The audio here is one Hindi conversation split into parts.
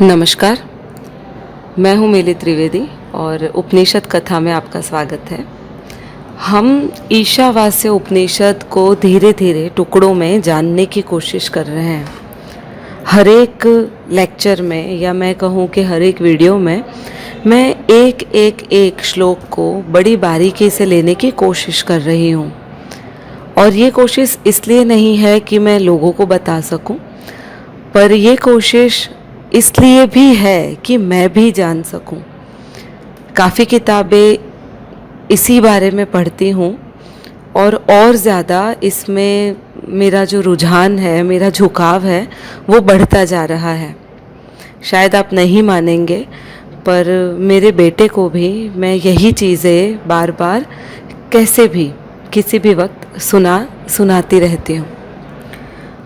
नमस्कार, मैं हूँ मिली त्रिवेदी और उपनिषद कथा में आपका स्वागत है। हम ईशावास्य उपनिषद को धीरे धीरे टुकड़ों में जानने की कोशिश कर रहे हैं। हर एक लेक्चर में या मैं कहूँ कि हर एक वीडियो में मैं एक श्लोक को बड़ी बारीकी से लेने की कोशिश कर रही हूँ। और ये कोशिश इसलिए नहीं है कि मैं लोगों को बता सकूं, पर ये कोशिश इसलिए भी है कि मैं भी जान सकूं। काफ़ी किताबें इसी बारे में पढ़ती हूँ और ज़्यादा इसमें मेरा जो रुझान है, मेरा झुकाव है, वो बढ़ता जा रहा है। शायद आप नहीं मानेंगे, पर मेरे बेटे को भी मैं यही चीज़ें बार बार कैसे भी किसी भी वक्त सुनाती रहती हूँ।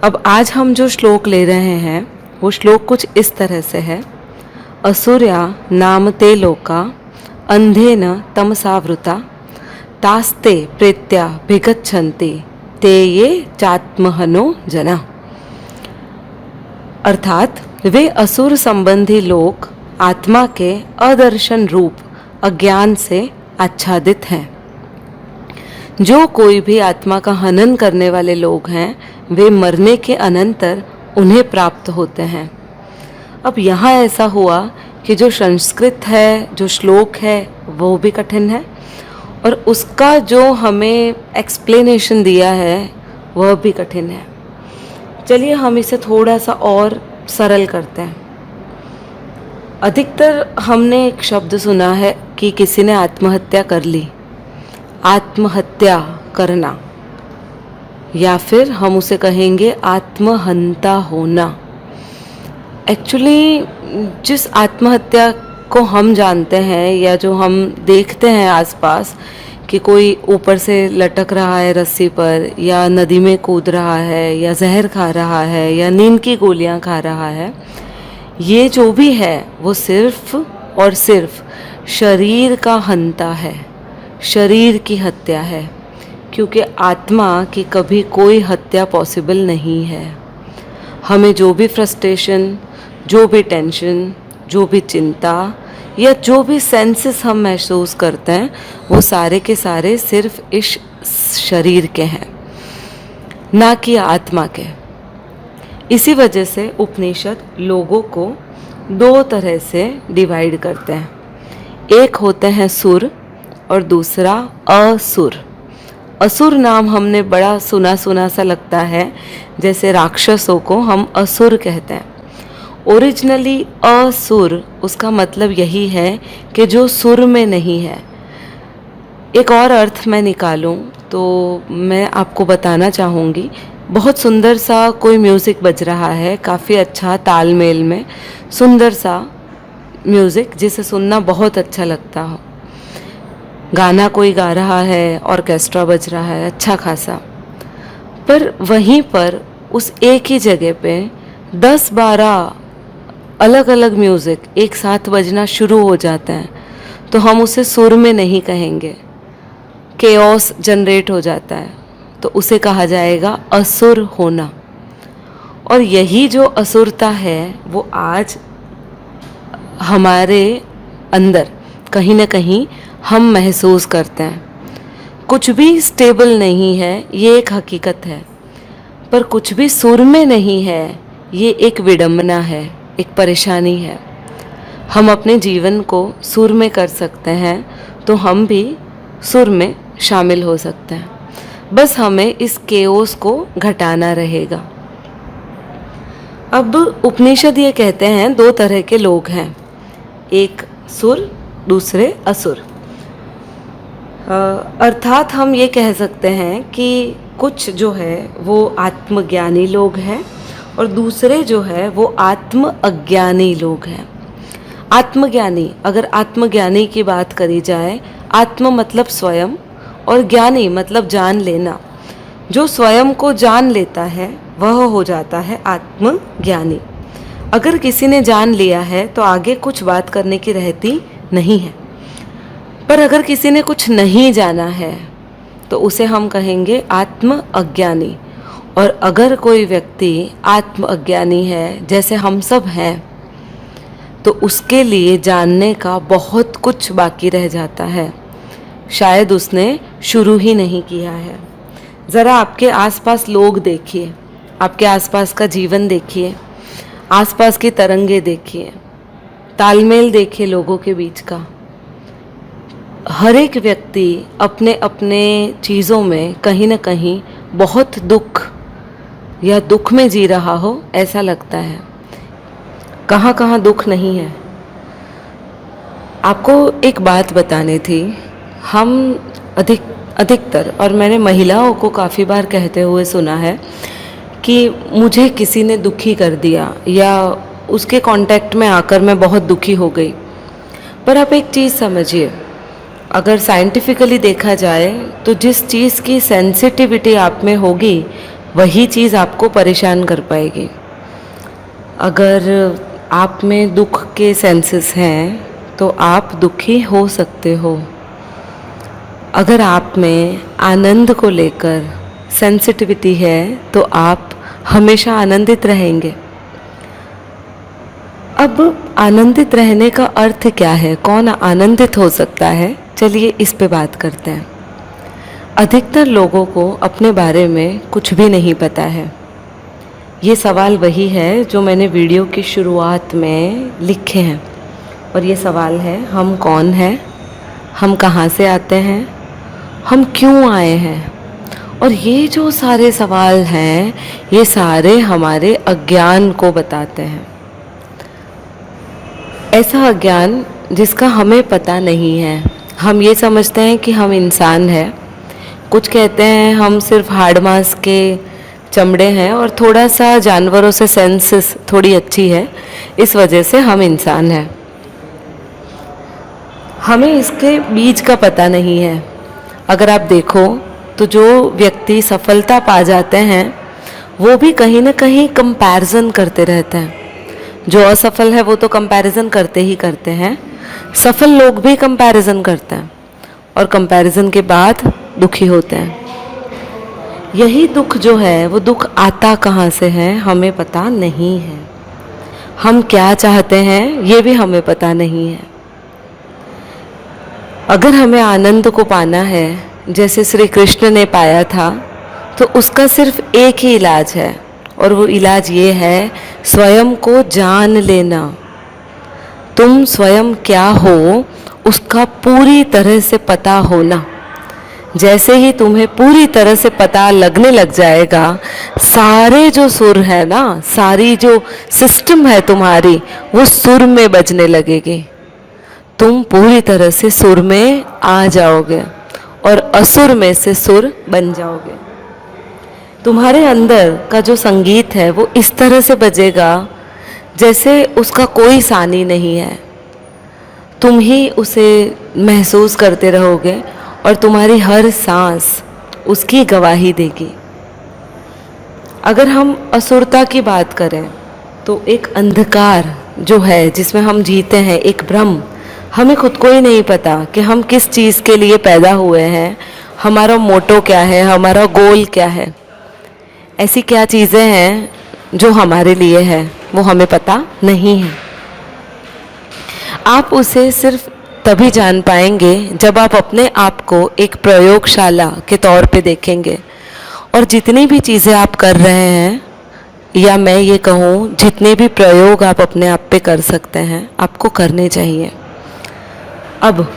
अब आज हम जो श्लोक ले रहे हैं वो श्लोक कुछ इस तरह से है। असुर्या नाम ते लोका अंधेन तमसावृता तास्ते प्रेत्या भिगच्छन्ति ते ये चात्महनो जना। अर्थात वे असुर संबंधी लोग आत्मा के अदर्शन रूप अज्ञान से आच्छादित हैं। जो कोई भी आत्मा का हनन करने वाले लोग हैं, वे मरने के अनंतर उन्हें प्राप्त होते हैं। अब यहाँ ऐसा हुआ कि जो संस्कृत है, जो श्लोक है, वो भी कठिन है और उसका जो हमें एक्सप्लेनेशन दिया है वह भी कठिन है। चलिए हम इसे थोड़ा सा और सरल करते हैं। अधिकतर हमने एक शब्द सुना है कि किसी ने आत्महत्या कर ली। आत्महत्या करना, या फिर हम उसे कहेंगे आत्महंता होना। एक्चुअली जिस आत्महत्या को हम जानते हैं या जो हम देखते हैं आसपास कि कोई ऊपर से लटक रहा है रस्सी पर, या नदी में कूद रहा है, या जहर खा रहा है, या नींद की गोलियां खा रहा है, ये जो भी है वो सिर्फ और सिर्फ शरीर का हंता है, शरीर की हत्या है। क्योंकि आत्मा की कभी कोई हत्या पॉसिबल नहीं है। हमें जो भी फ्रस्ट्रेशन, जो भी टेंशन, जो भी चिंता या जो भी सेंसेस हम महसूस करते हैं, वो सारे के सारे सिर्फ इस शरीर के हैं, ना कि आत्मा के। इसी वजह से उपनिषद लोगों को दो तरह से डिवाइड करते हैं। एक होते हैं सुर और दूसरा असुर। असुर नाम हमने बड़ा सुना सा लगता है, जैसे राक्षसों को हम असुर कहते हैं। ओरिजिनली असुर उसका मतलब यही है कि जो सुर में नहीं है। एक और अर्थ मैं निकालूं तो मैं आपको बताना चाहूँगी। बहुत सुंदर सा कोई म्यूज़िक बज रहा है, काफ़ी अच्छा तालमेल में सुंदर सा म्यूज़िक जिसे सुनना बहुत अच्छा लगता हो। गाना कोई गा रहा है, ऑर्केस्ट्रा बज रहा है अच्छा खासा, पर वहीं पर उस एक ही जगह पे 10-12 अलग अलग म्यूज़िक एक साथ बजना शुरू हो जाते हैं, तो हम उसे सुर में नहीं कहेंगे, केओस जनरेट हो जाता है, तो उसे कहा जाएगा असुर होना। और यही जो असुरता है वो आज हमारे अंदर कहीं ना कहीं हम महसूस करते हैं। कुछ भी स्टेबल नहीं है, ये एक हकीकत है, पर कुछ भी सुर में नहीं है, ये एक विडंबना है, एक परेशानी है। हम अपने जीवन को सुर में कर सकते हैं तो हम भी सुर में शामिल हो सकते हैं। बस हमें इस केओस को घटाना रहेगा। अब उपनिषद ये कहते हैं दो तरह के लोग हैं, एक सुर, दूसरे असुर। अर्थात हम ये कह सकते हैं कि कुछ जो है वो आत्मज्ञानी लोग हैं और दूसरे जो है वो आत्म अज्ञानी लोग हैं। आत्मज्ञानी, अगर आत्मज्ञानी की बात करी जाए, आत्म मतलब स्वयं और ज्ञानी मतलब जान लेना। जो स्वयं को जान लेता है वह हो जाता है आत्मज्ञानी। अगर किसी ने जान लिया है तो आगे कुछ बात करने की रहती नहीं है। पर अगर किसी ने कुछ नहीं जाना है तो उसे हम कहेंगे आत्म अज्ञानी। और अगर कोई व्यक्ति आत्म अज्ञानी है, जैसे हम सब हैं, तो उसके लिए जानने का बहुत कुछ बाकी रह जाता है। शायद उसने शुरू ही नहीं किया है। ज़रा आपके आसपास लोग देखिए, आपके आसपास का जीवन देखिए, आसपास की तरंगे देखिए, तालमेल देखिए लोगों के बीच का। हर एक व्यक्ति अपने अपने चीज़ों में कहीं ना कहीं बहुत दुख या दुख में जी रहा हो, ऐसा लगता है। कहाँ कहाँ दुख नहीं है। आपको एक बात बतानी थी। हम अधिकतर, और मैंने महिलाओं को काफ़ी बार कहते हुए सुना है कि मुझे किसी ने दुखी कर दिया या उसके कांटेक्ट में आकर मैं बहुत दुखी हो गई। पर आप एक चीज़ समझिए, अगर साइंटिफिकली देखा जाए तो जिस चीज़ की सेंसिटिविटी आप में होगी वही चीज़ आपको परेशान कर पाएगी। अगर आप में दुख के सेंसेस हैं तो आप दुखी हो सकते हो। अगर आप में आनंद को लेकर सेंसिटिविटी है तो आप हमेशा आनंदित रहेंगे। अब आनंदित रहने का अर्थ क्या है? कौन आनंदित हो सकता है? चलिए इस पे बात करते हैं। अधिकतर लोगों को अपने बारे में कुछ भी नहीं पता है। ये सवाल वही है जो मैंने वीडियो की शुरुआत में लिखे हैं, और ये सवाल है, हम कौन हैं, हम कहाँ से आते हैं, हम क्यों आए हैं। और ये जो सारे सवाल हैं, ये सारे हमारे अज्ञान को बताते हैं। ऐसा अज्ञान जिसका हमें पता नहीं है। हम ये समझते हैं कि हम इंसान हैं। कुछ कहते हैं हम सिर्फ हाड़ मांस के चमड़े हैं और थोड़ा सा जानवरों से सेंसेस थोड़ी अच्छी है, इस वजह से हम इंसान हैं। हमें इसके बीज का पता नहीं है। अगर आप देखो तो जो व्यक्ति सफलता पा जाते हैं वो भी कहीं ना कहीं कंपैरिजन करते रहते हैं। जो असफल है वो तो कंपैरिजन करते ही करते हैं। सफल लोग भी कंपैरिजन करते हैं और कंपैरिजन के बाद दुखी होते हैं। यही दुख जो है वो दुख आता कहाँ से है हमें पता नहीं है। हम क्या चाहते हैं ये भी हमें पता नहीं है। अगर हमें आनंद को पाना है जैसे श्री कृष्ण ने पाया था, तो उसका सिर्फ एक ही इलाज है, और वो इलाज ये है, स्वयं को जान लेना। तुम स्वयं क्या हो उसका पूरी तरह से पता होना। जैसे ही तुम्हें पूरी तरह से पता लगने लग जाएगा, सारे जो सुर है ना, सारी जो सिस्टम है तुम्हारी, वो सुर में बजने लगेगी। तुम पूरी तरह से सुर में आ जाओगे और असुर में से सुर बन जाओगे। तुम्हारे अंदर का जो संगीत है वो इस तरह से बजेगा जैसे उसका कोई सानी नहीं है। तुम ही उसे महसूस करते रहोगे और तुम्हारी हर सांस उसकी गवाही देगी। अगर हम असुरता की बात करें तो एक अंधकार जो है जिसमें हम जीते हैं, एक भ्रम, हमें खुद को ही नहीं पता कि हम किस चीज़ के लिए पैदा हुए हैं, हमारा मोटो क्या है, हमारा गोल क्या है। ऐसी क्या चीज़ें हैं जो हमारे लिए है वो हमें पता नहीं है। आप उसे सिर्फ तभी जान पाएंगे जब आप अपने आप को एक प्रयोगशाला के तौर पे देखेंगे। और जितनी भी चीज़ें आप कर रहे हैं, या मैं ये कहूँ जितने भी प्रयोग आप अपने आप पे कर सकते हैं, आपको करने चाहिए। अब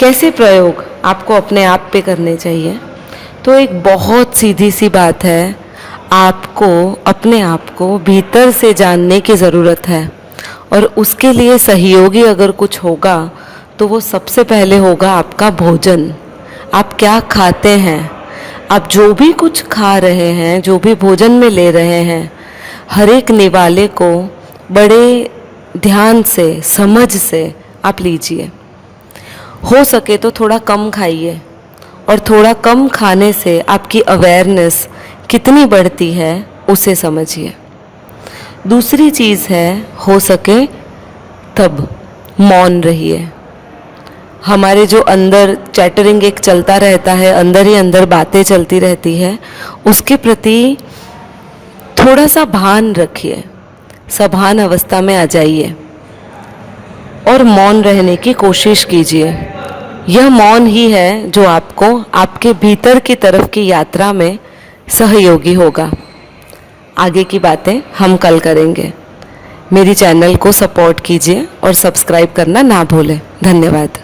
कैसे प्रयोग आपको अपने आप पे करने चाहिए? तो एक बहुत सीधी सी बात है, आपको अपने आप को भीतर से जानने की ज़रूरत है। और उसके लिए सहयोगी अगर कुछ होगा तो वो सबसे पहले होगा आपका भोजन। आप क्या खाते हैं, आप जो भी कुछ खा रहे हैं, जो भी भोजन में ले रहे हैं, हर एक निवाले को बड़े ध्यान से, समझ से आप लीजिए। हो सके तो थोड़ा कम खाइए, और थोड़ा कम खाने से आपकी अवेयरनेस कितनी बढ़ती है उसे समझिए। दूसरी चीज़ है, हो सके तब मौन रहिए। हमारे जो अंदर चैटरिंग एक चलता रहता है, अंदर ही अंदर बातें चलती रहती है, उसके प्रति थोड़ा सा भान रखिए, सभान अवस्था में आ जाइए। और मौन रहने की कोशिश कीजिए। यह मौन ही है जो आपको आपके भीतर की तरफ की यात्रा में सहयोगी होगा। आगे की बातें हम कल करेंगे। मेरी चैनल को सपोर्ट कीजिए और सब्सक्राइब करना ना भूलें। धन्यवाद।